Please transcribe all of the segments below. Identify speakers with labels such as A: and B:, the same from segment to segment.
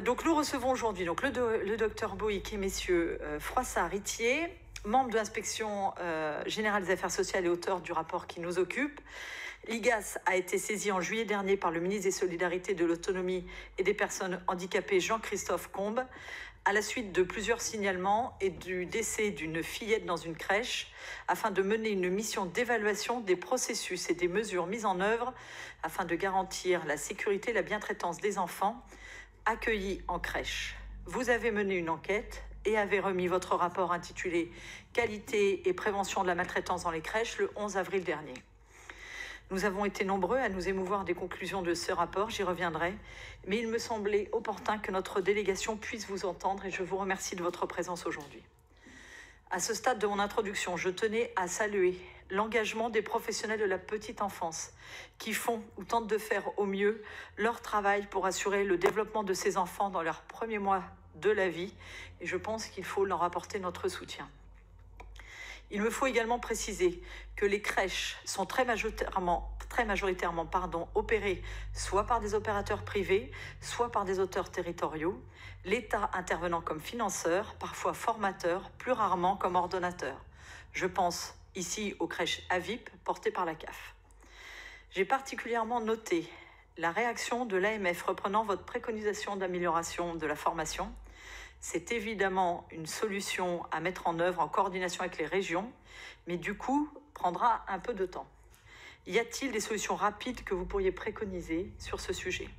A: Donc nous recevons aujourd'hui le docteur Boïc et messieurs Froissart-Ritier, membres de l'inspection générale des affaires sociales et auteur du rapport qui nous occupe. L'IGAS a été saisi en juillet dernier par le ministre des Solidarités, de l'Autonomie et des Personnes handicapées, Jean-Christophe Combe, à la suite de plusieurs signalements et du décès d'une fillette dans une crèche, afin de mener une mission d'évaluation des processus et des mesures mises en œuvre afin de garantir la sécurité et la bientraitance des enfants accueillis en crèche. Vous avez mené une enquête et avez remis votre rapport intitulé « Qualité et prévention de la maltraitance dans les crèches » le 11 avril dernier. Nous avons été nombreux à nous émouvoir des conclusions de ce rapport, j'y reviendrai, mais il me semblait opportun que notre délégation puisse vous entendre et je vous remercie de votre présence aujourd'hui. À ce stade de mon introduction, je tenais à saluer l'engagement des professionnels de la petite enfance qui font ou tentent de faire au mieux leur travail pour assurer le développement de ces enfants dans leurs premiers mois de la vie et je pense qu'il faut leur apporter notre soutien. Il me faut également préciser que les crèches sont très majoritairement opérées soit par des opérateurs privés, soit par des auteurs territoriaux, l'État intervenant comme financeur, parfois formateur, plus rarement comme ordonnateur. Je pense ici aux crèches AVIP portées par la CAF. J'ai particulièrement noté la réaction de l'AMF reprenant votre préconisation d'amélioration de la formation. C'est évidemment une solution à mettre en œuvre en coordination avec les régions, mais du coup, prendra un peu de temps. Y a-t-il des solutions rapides que vous pourriez préconiser sur ce sujet?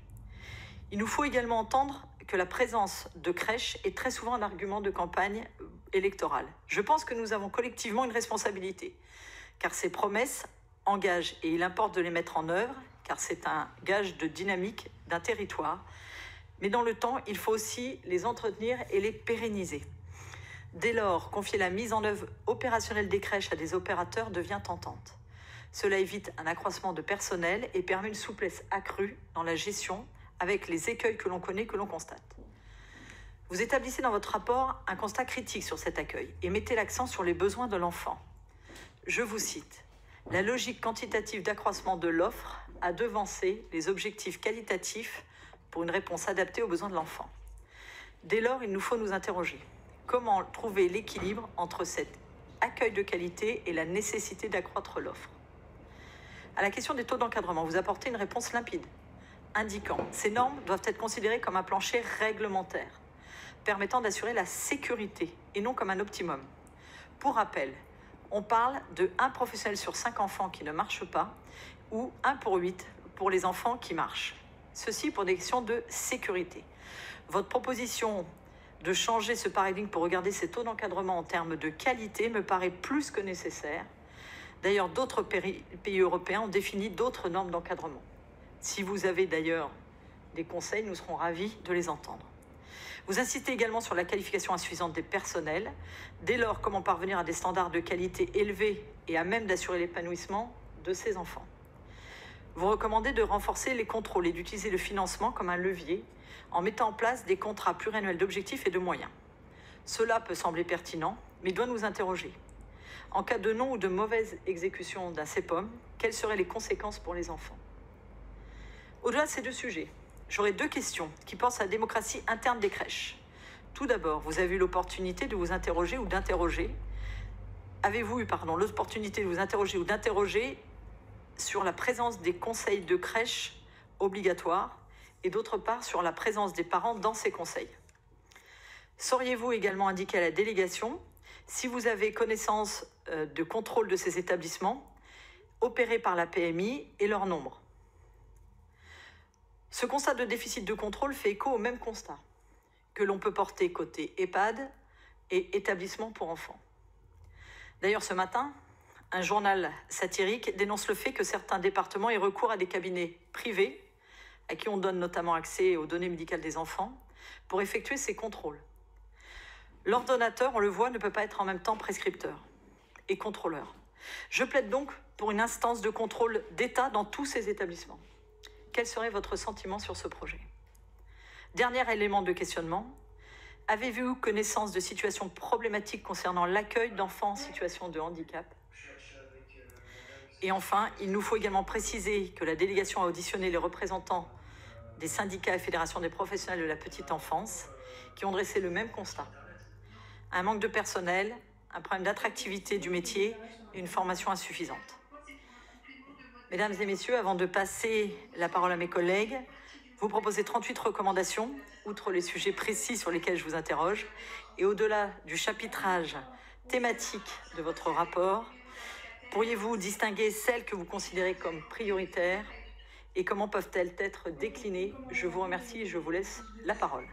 A: Il nous faut également entendre que la présence de crèches est très souvent un argument de campagne électorale. Je pense que nous avons collectivement une responsabilité, car ces promesses engagent, et il importe de les mettre en œuvre, car c'est un gage de dynamique d'un territoire. Mais dans le temps, il faut aussi les entretenir et les pérenniser. Dès lors, confier la mise en œuvre opérationnelle des crèches à des opérateurs devient tentante. Cela évite un accroissement de personnel et permet une souplesse accrue dans la gestion avec les écueils que l'on connaît, que l'on constate. Vous établissez dans votre rapport un constat critique sur cet accueil et mettez l'accent sur les besoins de l'enfant. Je vous cite. La logique quantitative d'accroissement de l'offre a devancé les objectifs qualitatifs pour une réponse adaptée aux besoins de l'enfant. Dès lors, il nous faut nous interroger. Comment trouver l'équilibre entre cet accueil de qualité et la nécessité d'accroître l'offre? À la question des taux d'encadrement, vous apportez une réponse limpide, indiquant que ces normes doivent être considérées comme un plancher réglementaire, permettant d'assurer la sécurité et non comme un optimum. Pour rappel, on parle de 1 professionnel sur 5 enfants qui ne marchent pas ou 1 pour 8 pour les enfants qui marchent. Ceci pour des questions de sécurité. Votre proposition de changer ce paradigme pour regarder ces taux d'encadrement en termes de qualité me paraît plus que nécessaire. D'ailleurs, d'autres pays européens ont défini d'autres normes d'encadrement. Si vous avez d'ailleurs des conseils, nous serons ravis de les entendre. Vous insistez également sur la qualification insuffisante des personnels. Dès lors, comment parvenir à des standards de qualité élevés et à même d'assurer l'épanouissement de ces enfants? Vous recommandez de renforcer les contrôles et d'utiliser le financement comme un levier en mettant en place des contrats pluriannuels d'objectifs et de moyens. Cela peut sembler pertinent, mais doit nous interroger. En cas de non ou de mauvaise exécution d'un CEPOM, quelles seraient les conséquences pour les enfants? Au-delà de ces 2 sujets, j'aurai 2 questions qui portent sur la démocratie interne des crèches. Tout d'abord, vous avez eu l'opportunité de vous interroger ou d'interroger. Avez-vous eu, l'opportunité de vous interroger ou d'interroger sur la présence des conseils de crèche obligatoires et d'autre part sur la présence des parents dans ces conseils? Sauriez-vous également indiquer à la délégation si vous avez connaissance de contrôle de ces établissements opérés par la PMI et leur nombre? Ce constat de déficit de contrôle fait écho au même constat que l'on peut porter côté EHPAD et établissement pour enfants. D'ailleurs, ce matin, un journal satirique dénonce le fait que certains départements aient recours à des cabinets privés, à qui on donne notamment accès aux données médicales des enfants, pour effectuer ces contrôles. L'ordonnateur, on le voit, ne peut pas être en même temps prescripteur et contrôleur. Je plaide donc pour une instance de contrôle d'État dans tous ces établissements. Quel serait votre sentiment sur ce projet? Dernier élément de questionnement, avez-vous connaissance de situations problématiques concernant l'accueil d'enfants en situation de handicap? Et enfin, il nous faut également préciser que la délégation a auditionné les représentants des syndicats et fédérations des professionnels de la petite enfance qui ont dressé le même constat. Un manque de personnel, un problème d'attractivité du métier et une formation insuffisante. Mesdames et messieurs, avant de passer la parole à mes collègues, vous proposez 38 recommandations, outre les sujets précis sur lesquels je vous interroge, et au-delà du chapitrage thématique de votre rapport, pourriez-vous distinguer celles que vous considérez comme prioritaires et comment peuvent-elles être déclinées? Je vous remercie et je vous laisse la parole.